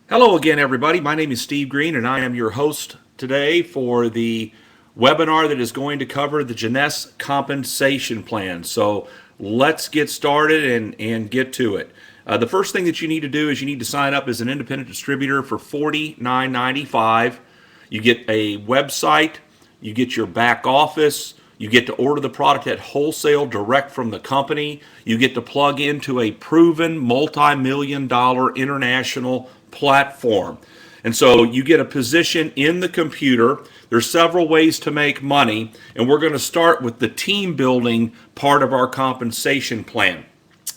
Hello again, everybody. My name is Steve Green, and I am your host today for the webinar that is going to cover the Jeunesse compensation plan. So let's get started and get to it. The first thing that you need to do is you need to sign up as an independent distributor for $49.95. You get a website, you get your back office, you get to order the product at wholesale direct from the company. You get to plug into a proven multi-million-dollar international platform. And so you get a position in the computer. There's several ways to make money, and we're going to start with the team building part of our compensation plan,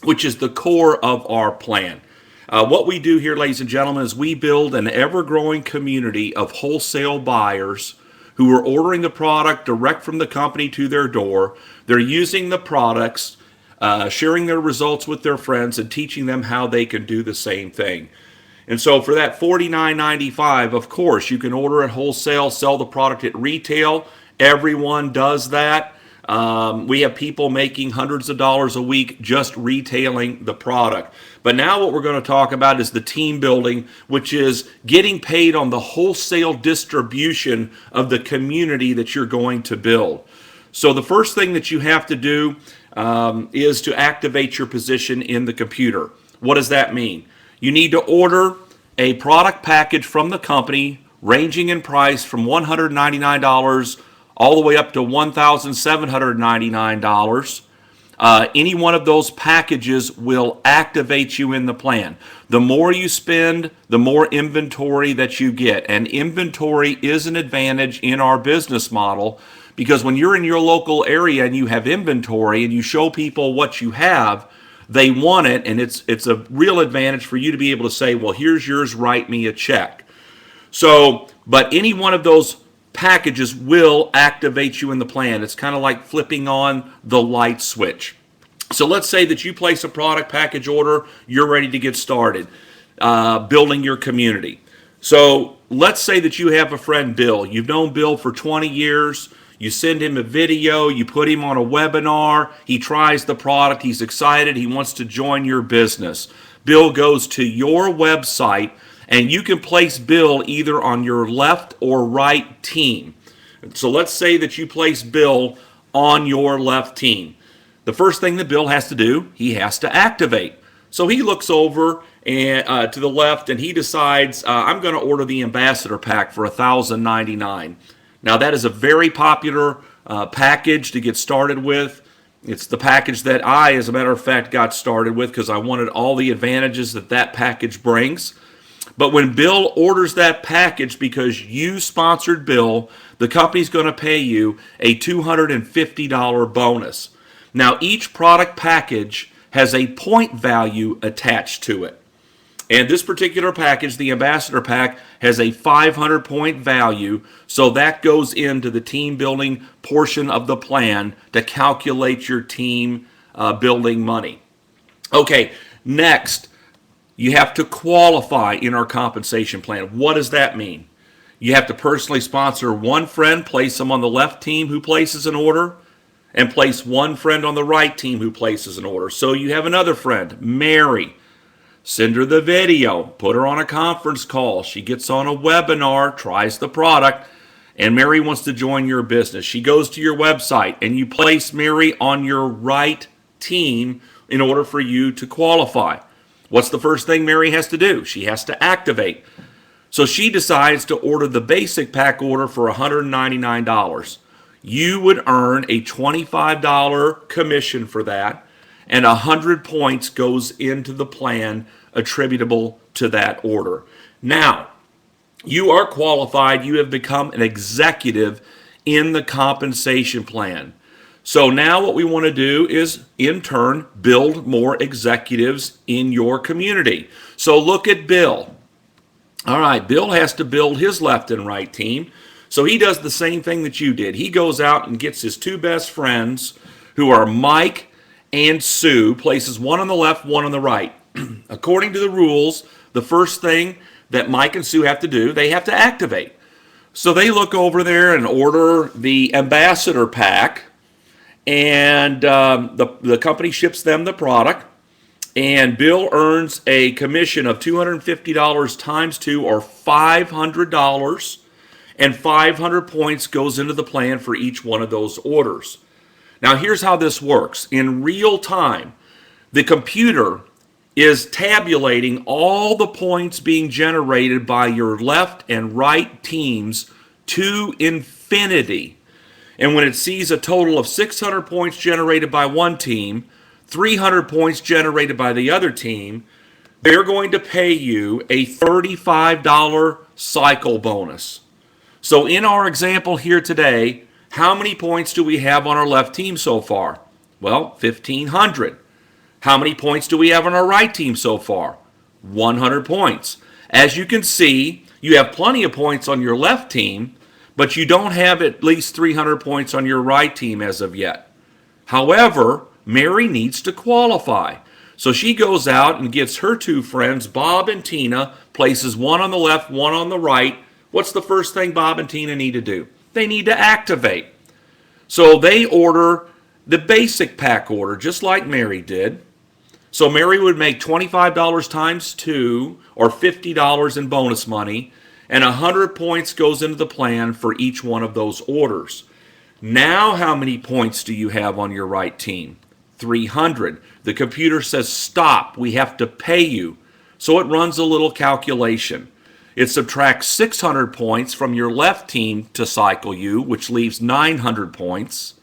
which is the core of our plan. What we do here, ladies and gentlemen, is we build an ever-growing community of wholesale buyers who are ordering the product direct from the company to their door. They're using the products, sharing their results with their friends, and teaching them how they can do the same thing. And so for that $49.95, of course, you can order at wholesale, sell the product at retail. Everyone does that. We have people making hundreds of dollars a week just retailing the product. But now what we're going to talk about is the team building, which is getting paid on the wholesale distribution of the community that you're going to build. So the first thing that you have to do is to activate your position in the computer. What does that mean? You need to order a product package from the company ranging in price from $199 all the way up to $1,799. Any one of those packages will activate you in the plan. The more you spend, the more inventory that you get. And inventory is an advantage in our business model because when you're in your local area and you have inventory and you show people what you have, they want it, and it's a real advantage for you to be able to say, well, here's yours, write me a check. So, but any one of those packages will activate you in the plan. It's kind of like flipping on the light switch. So let's say that you place a product package order, you're ready to get started building your community. So let's say that you have a friend, Bill. You've known Bill for 20 years. You send him a video, you put him on a webinar, he tries the product, he's excited, he wants to join your business. Bill goes to your website, and you can place Bill either on your left or right team. So let's say that you place Bill on your left team. The first thing that Bill has to do, he has to activate. So he looks over and to the left, and he decides, I'm going to order the Ambassador Pack for $1,099. Now, that is a very popular package to get started with. It's the package that I, as a matter of fact, got started with because I wanted all the advantages that that package brings. But when Bill orders that package because you sponsored Bill, the company's going to pay you a $250 bonus. Now, each product package has a point value attached to it. And this particular package, the Ambassador Pack, has a 500-point value, so that goes into the team building portion of the plan to calculate your team building money. Okay, next, you have to qualify in our compensation plan. What does that mean? You have to personally sponsor one friend, place them on the left team who places an order, and place one friend on the right team who places an order. So you have another friend, Mary. Send her the video, put her on a conference call. She gets on a webinar, tries the product, and Mary wants to join your business. She goes to your website, and you place Mary on your right team in order for you to qualify. What's the first thing Mary has to do? She has to activate. So she decides to order the basic pack order for $199. You would earn a $25 commission for that, and 100 points goes into the plan attributable to that order. Now, you are qualified. You have become an executive in the compensation plan. So now what we want to do is, in turn, build more executives in your community. So look at Bill. All right, Bill has to build his left and right team. So he does the same thing that you did. He goes out and gets his two best friends, who are Mike and Sue, places one on the left, one on the right. According to the rules, the first thing that Mike and Sue have to do, they have to activate. So they look over there and order the Ambassador Pack, and the company ships them the product. And Bill earns a commission of $250 times 2, or $500. And 500 points goes into the plan for each one of those orders. Now here's how this works. In real time, the computer is tabulating all the points being generated by your left and right teams to infinity. And when it sees a total of 600 points generated by one team, 300 points generated by the other team, they're going to pay you a $35 cycle bonus. So in our example here today, how many points do we have on our left team so far? Well, 1,500. How many points do we have on our right team so far? 100 points. As you can see, you have plenty of points on your left team, but you don't have at least 300 points on your right team as of yet. However, Mary needs to qualify. So she goes out and gets her two friends, Bob and Tina, places one on the left, one on the right. What's the first thing Bob and Tina need to do? They need to activate. So they order the basic pack order, just like Mary did. So Mary would make $25 times 2, or $50 in bonus money, and 100 points goes into the plan for each one of those orders. Now how many points do you have on your right team? 300. The computer says, stop, we have to pay you. So it runs a little calculation. It subtracts 600 points from your left team to cycle you, which leaves 900 points.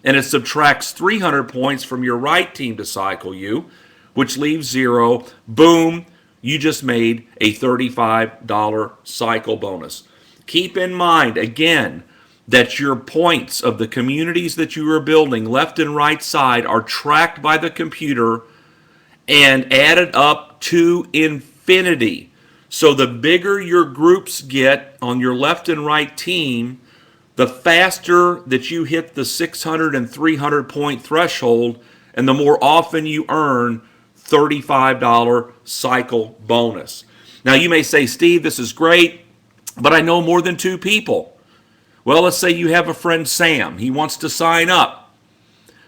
And it subtracts 300 points from your right team to cycle you, which leaves 0. Boom, you just made a $35 cycle bonus. Keep in mind, again, that your points of the communities that you are building, left and right side, are tracked by the computer and added up to infinity. So the bigger your groups get on your left and right team, the faster that you hit the 600 and 300 point threshold, and the more often you earn $35 cycle bonus. Now you may say, Steve, this is great, but I know more than 2 people. Well, let's say you have a friend, Sam. He wants to sign up.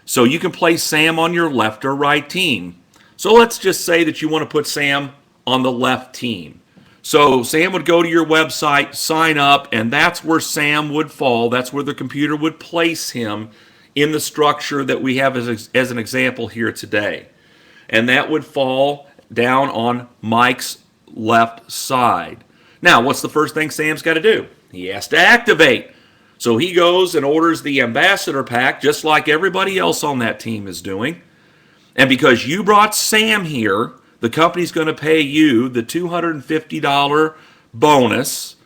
So you can place Sam on your left or right team. So let's just say that you want to put Sam on the left team. So Sam would go to your website, sign up, and that's where Sam would fall. That's where the computer would place him in the structure that we have as an example here today. And that would fall down on Mike's left side. Now, what's the first thing Sam's got to do? He has to activate. So he goes and orders the ambassador pack, just like everybody else on that team is doing. And because you brought Sam here, the company's going to pay you the $250 bonus.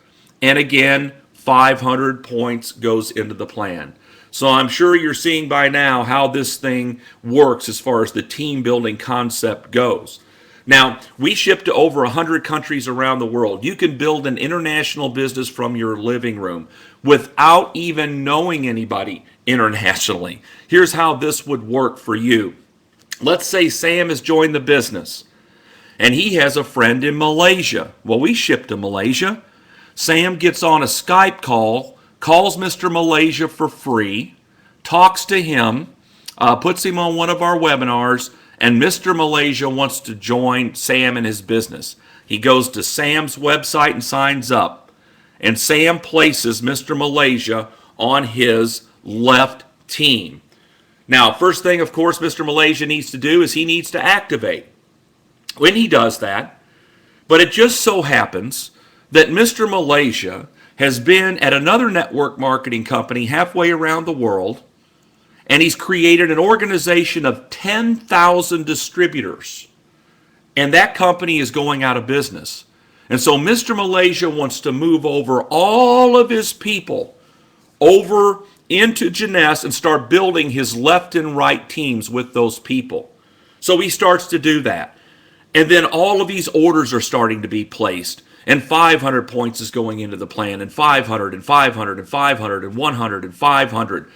And again, 500 points goes into the plan. So I'm sure you're seeing by now how this thing works as far as the team building concept goes. Now, we ship to over 100 countries around the world. You can build an international business from your living room without even knowing anybody internationally. Here's how this would work for you. Let's say Sam has joined the business and he has a friend in Malaysia. Well, we ship to Malaysia. Sam gets on a Skype call, calls Mr. Malaysia for free, talks to him, puts him on one of our webinars, and Mr. Malaysia wants to join Sam in his business. He goes to Sam's website and signs up. And Sam places Mr. Malaysia on his left team. Now, first thing, of course, Mr. Malaysia needs to do is he needs to activate. When he does that, but it just so happens that Mr. Malaysia has been at another network marketing company halfway around the world, and he's created an organization of 10,000 distributors. And that company is going out of business. And so Mr. Malaysia wants to move over all of his people over into Jeunesse and start building his left and right teams with those people. So he starts to do that. And then all of these orders are starting to be placed. And 500 points is going into the plan, and 500, and 500, and 500, and 100, and 500.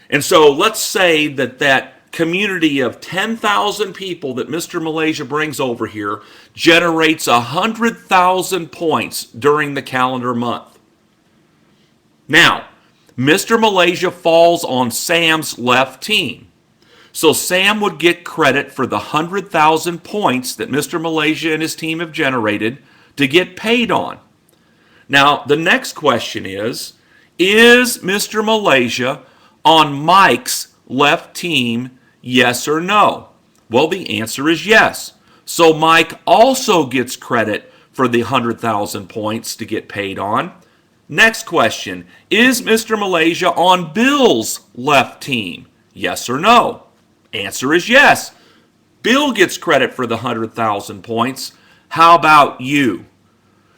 And so let's say that community of 10,000 people that Mr. Malaysia brings over here generates 100,000 points during the calendar month. Now, Mr. Malaysia falls on Sam's left team. So Sam would get credit for the 100,000 points that Mr. Malaysia and his team have generated to get paid on. Now, the next question is Mr. Malaysia on Mike's left team, yes or no? Well, the answer is yes. So Mike also gets credit for the 100,000 points to get paid on. Next question, is Mr. Malaysia on Bill's left team? Yes or no? Answer is yes. Bill gets credit for the 100,000 points. How about you?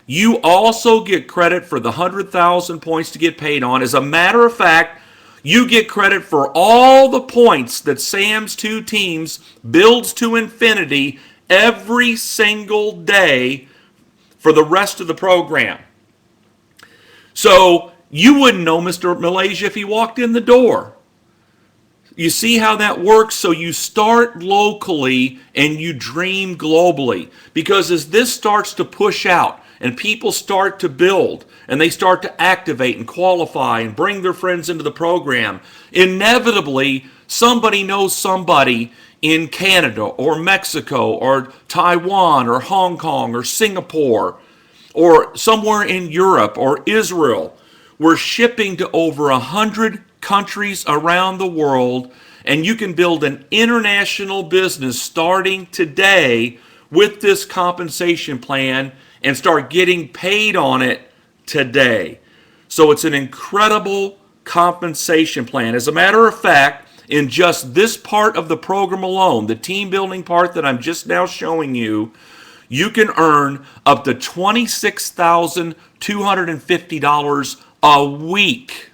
You also get credit for the 100,000 points to get paid on. As a matter of fact, you get credit for all the points that Sam's two teams builds to infinity every single day for the rest of the program. So you wouldn't know Mr. Malaysia if he walked in the door. You see how that works? So you start locally and you dream globally. Because as this starts to push out and people start to build and they start to activate and qualify and bring their friends into the program, inevitably somebody knows somebody in Canada or Mexico or Taiwan or Hong Kong or Singapore or somewhere in Europe or Israel. We're shipping to over 100 countries around the world, and you can build an international business starting today with this compensation plan and start getting paid on it today. So it's an incredible compensation plan. As a matter of fact, in just this part of the program alone, the team building part that I'm just now showing you, you can earn up to $26,250 a week.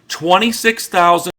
$26,000